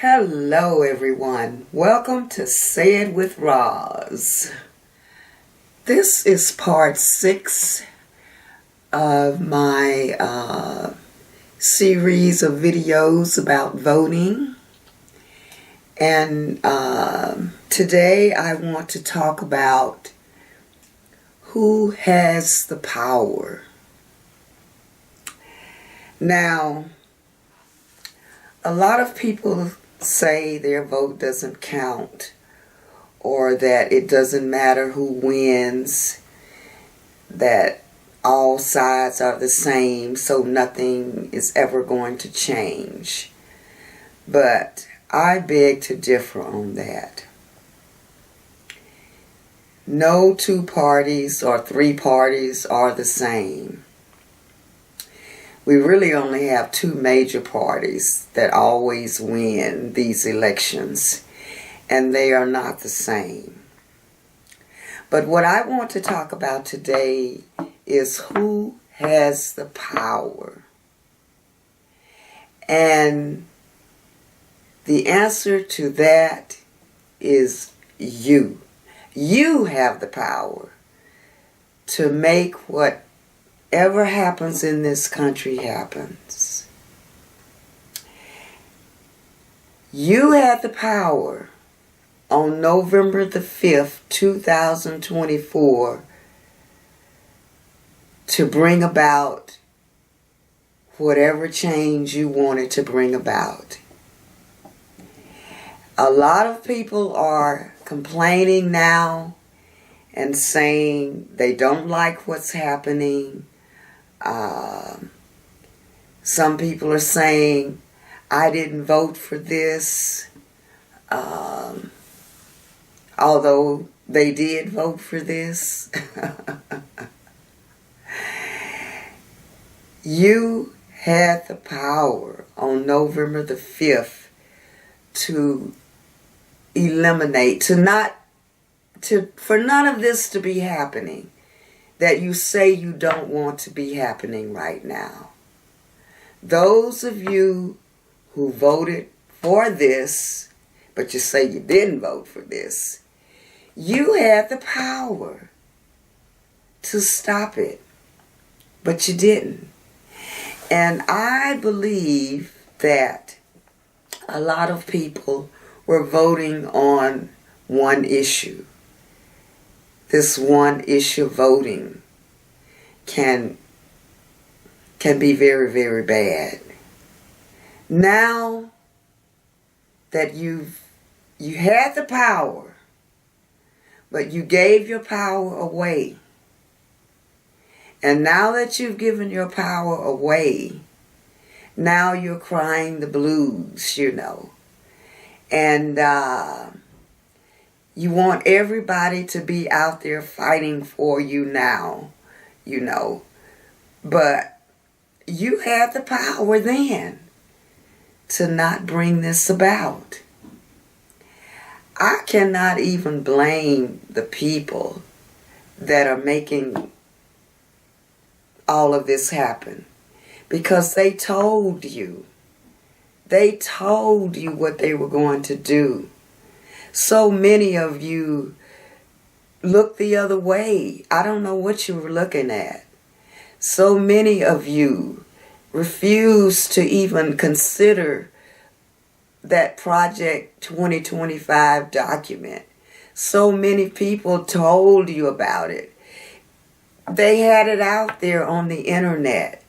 Hello everyone. Welcome to Say It with Roz. This is part 6 of my series of videos about voting. And today I want to talk about who has the power. Now, a lot of people say their vote doesn't count, or that it doesn't matter who wins, that all sides are the same, so nothing is ever going to change. But I beg to differ on that. No two parties or three parties are the same. We really only have two major parties that always win these elections, and they are not the same. But what I want to talk about today is who has the power. And the answer to that is you. You have the power to make whatever happens in this country happens. You had the power on November the 5th, 2024 to bring about whatever change you wanted to bring about. A lot of people are complaining now and saying they don't like what's happening. Some people are saying, I didn't vote for this, although they did vote for this. You had the power on November the 5th to eliminate, for none of this to be happening that you say you don't want to be happening right now. Those of you who voted for this, but you say you didn't vote for this, you had the power to stop it, but you didn't. And I believe that a lot of people were voting on one issue. This one issue voting can be very, very bad. Now that you had the power, but you gave your power away. And now that you've given your power away, now you're crying the blues, And you want everybody to be out there fighting for you now, But you had the power then to not bring this about. I cannot even blame the people that are making all of this happen, because they told you what they were going to do. So many of you looked the other way. I don't know what you were looking at. So many of you refused to even consider that Project 2025 document. So many people told you about it. They had it out there on the internet.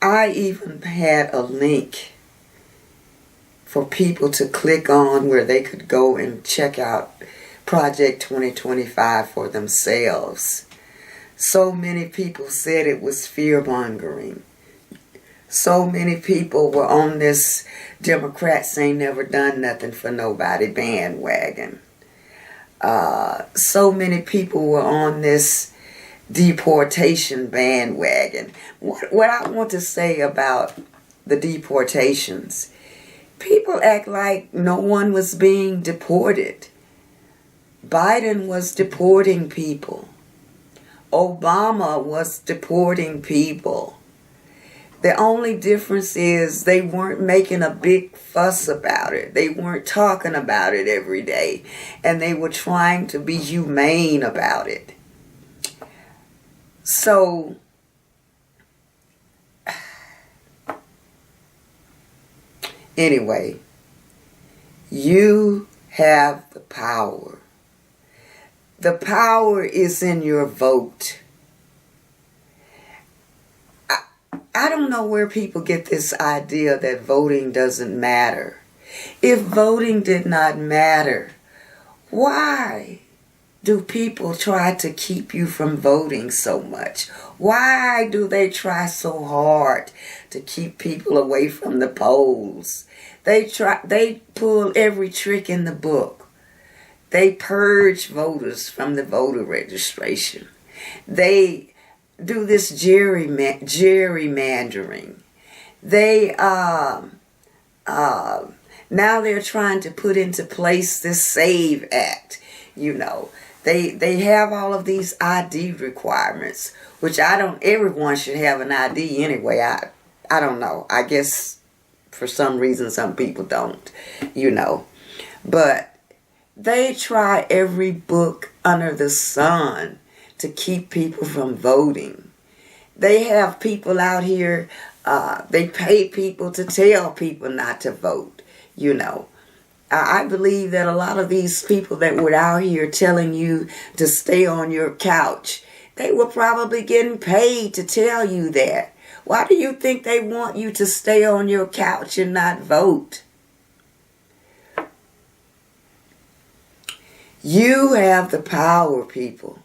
I even had a link for people to click on where they could go and check out Project 2025 for themselves. So many people said it was fear-mongering. So many people were on this Democrats ain't never done nothing for nobody bandwagon. So many people were on this deportation bandwagon. What I want to say about the deportations, people act like no one was being deported. Biden was deporting people. Obama was deporting people. The only difference is they weren't making a big fuss about it. They weren't talking about it every day. And they were trying to be humane about it. So, anyway, you have the power. The power is in your vote. I don't know where people get this idea that voting doesn't matter. If voting did not matter, why do people try to keep you from voting so much? Why do they try so hard to keep people away from the polls? They pull every trick in the book. They purge voters from the voter registration. They do this gerrymandering. They now they're trying to put into place this SAVE Act. You know, they have all of these ID requirements, which everyone should have an ID anyway. I don't know. I guess for some reason some people don't, you know. But they try every book under the sun to keep people from voting. They have people out here, they pay people to tell people not to vote, you know. I believe that a lot of these people that were out here telling you to stay on your couch, they were probably getting paid to tell you that. Why do you think they want you to stay on your couch and not vote? You have the power, people.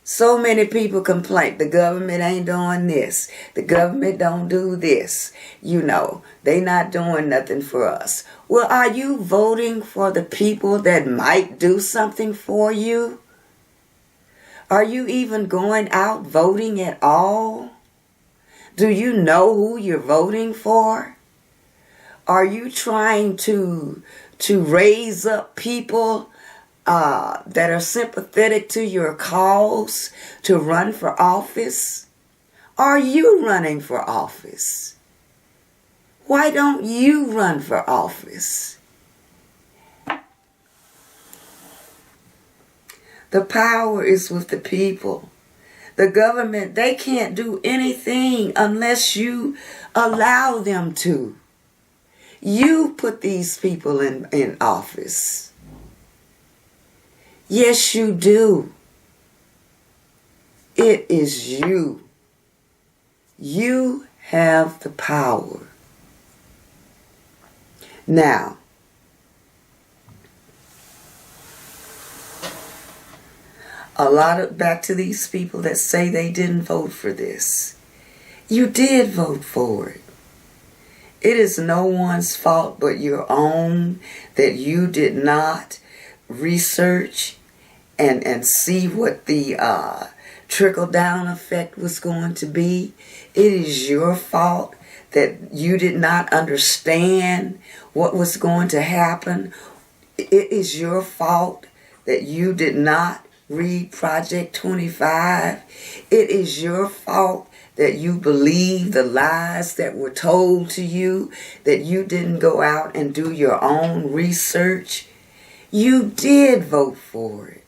So many people complain, the government ain't doing this. The government don't do this. You know, they not doing nothing for us. Well, are you voting for the people that might do something for you? Are you even going out voting at all? Do you know who you're voting for? Are you trying to raise up people that are sympathetic to your cause to run for office? Are you running for office? Why don't you run for office? The power is with the people. The government, they can't do anything unless you allow them to. You put these people in office. Yes, you do. It is you. You have the power. Now, back to these people that say they didn't vote for this. You did vote for it. It is no one's fault but your own that you did not research and see what the trickle-down effect was going to be. It is your fault that you did not understand what was going to happen. It is your fault that you did not read Project 25. It is your fault that you believe the lies that were told to you, that you didn't go out and do your own research. You did vote for it.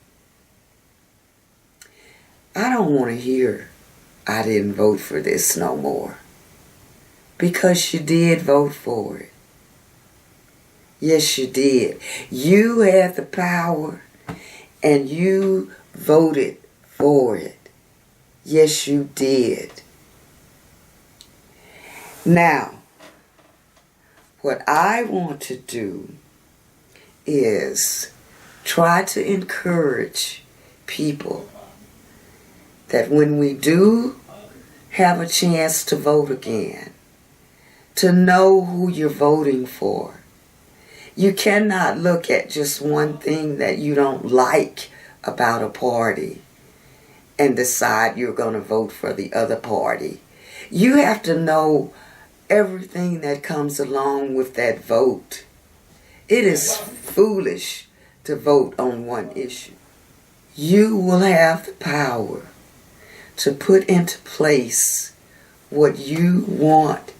I don't want to hear, I didn't vote for this no more. Because you did vote for it. Yes, you did. You had the power and you voted for it. Yes, you did. Now, what I want to do is try to encourage people that when we do have a chance to vote again, to know who you're voting for. You cannot look at just one thing that you don't like about a party and decide you're going to vote for the other party. You have to know everything that comes along with that vote. It is foolish to vote on one issue. You will have the power to put into place what you want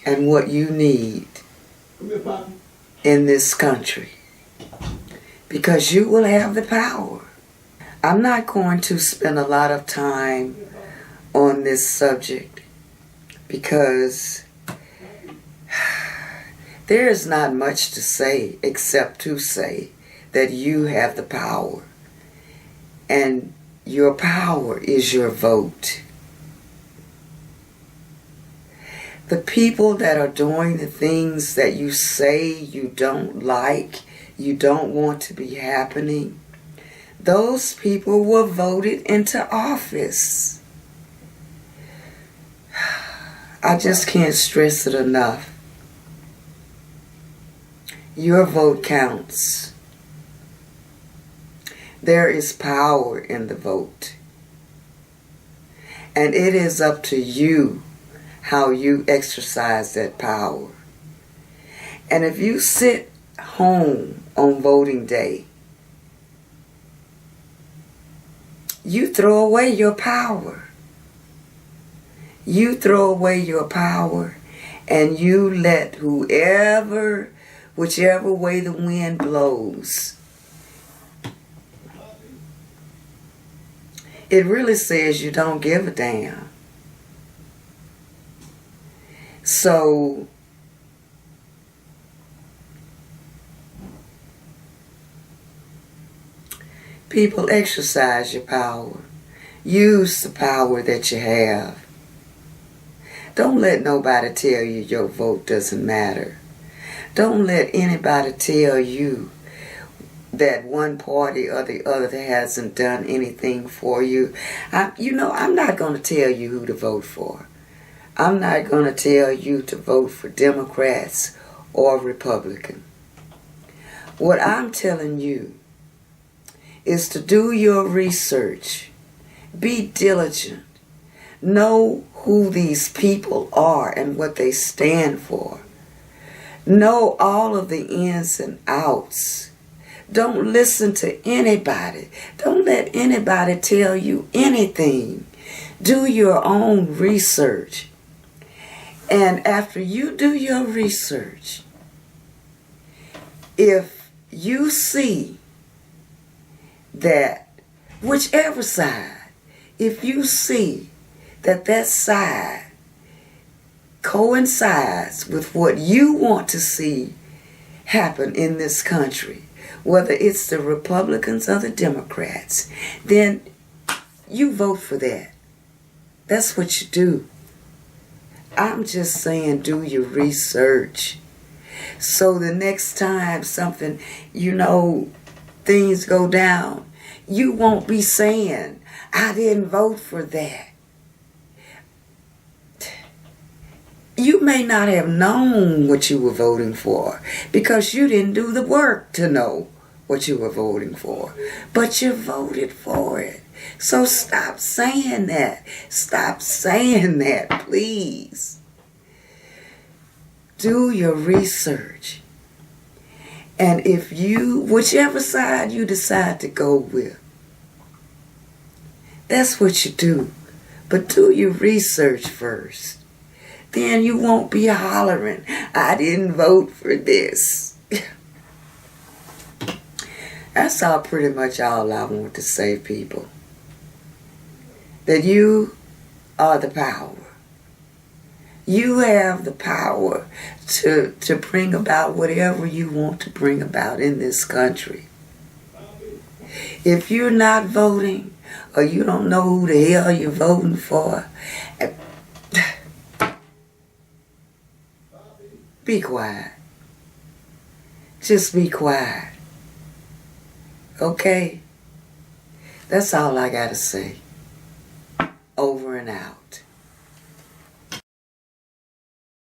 and what you need in this country. Because you will have the power. I'm not going to spend a lot of time on this subject because there is not much to say except to say that you have the power. And your power is your vote. The people that are doing the things that you say you don't like, you don't want to be happening, those people were voted into office. I just can't stress it enough. Your vote counts. There is power in the vote. And it is up to you how you exercise that power. And if you sit home on voting day, you throw away your power. You throw away your power and you let whichever way the wind blows. It really says you don't give a damn. So, people, exercise your power. Use the power that you have. Don't let nobody tell you your vote doesn't matter. Don't let anybody tell you that one party or the other hasn't done anything for you. I'm not going to tell you who to vote for. I'm not going to tell you to vote for Democrats or Republican. What I'm telling you is to do your research. Be diligent. Know who these people are and what they stand for. Know all of the ins and outs. Don't listen to anybody. Don't let anybody tell you anything. Do your own research. And after you do your research, if you see that whichever side, if you see that that side coincides with what you want to see happen in this country, whether it's the Republicans or the Democrats, then you vote for that. That's what you do. I'm just saying, do your research. So the next time something, things go down, you won't be saying, I didn't vote for that. You may not have known what you were voting for because you didn't do the work to know what you were voting for. But you voted for it. So stop saying that. Stop saying that, please. Do your research. And if whichever side you decide to go with, that's what you do. But do your research first. Then you won't be hollering, I didn't vote for this. That's pretty much all I want to say, people. That you are the power. You have the power to bring about whatever you want to bring about in this country. If you're not voting, or you don't know who the hell you're voting for, be quiet. Just be quiet. Okay? That's all I gotta say. Over and out.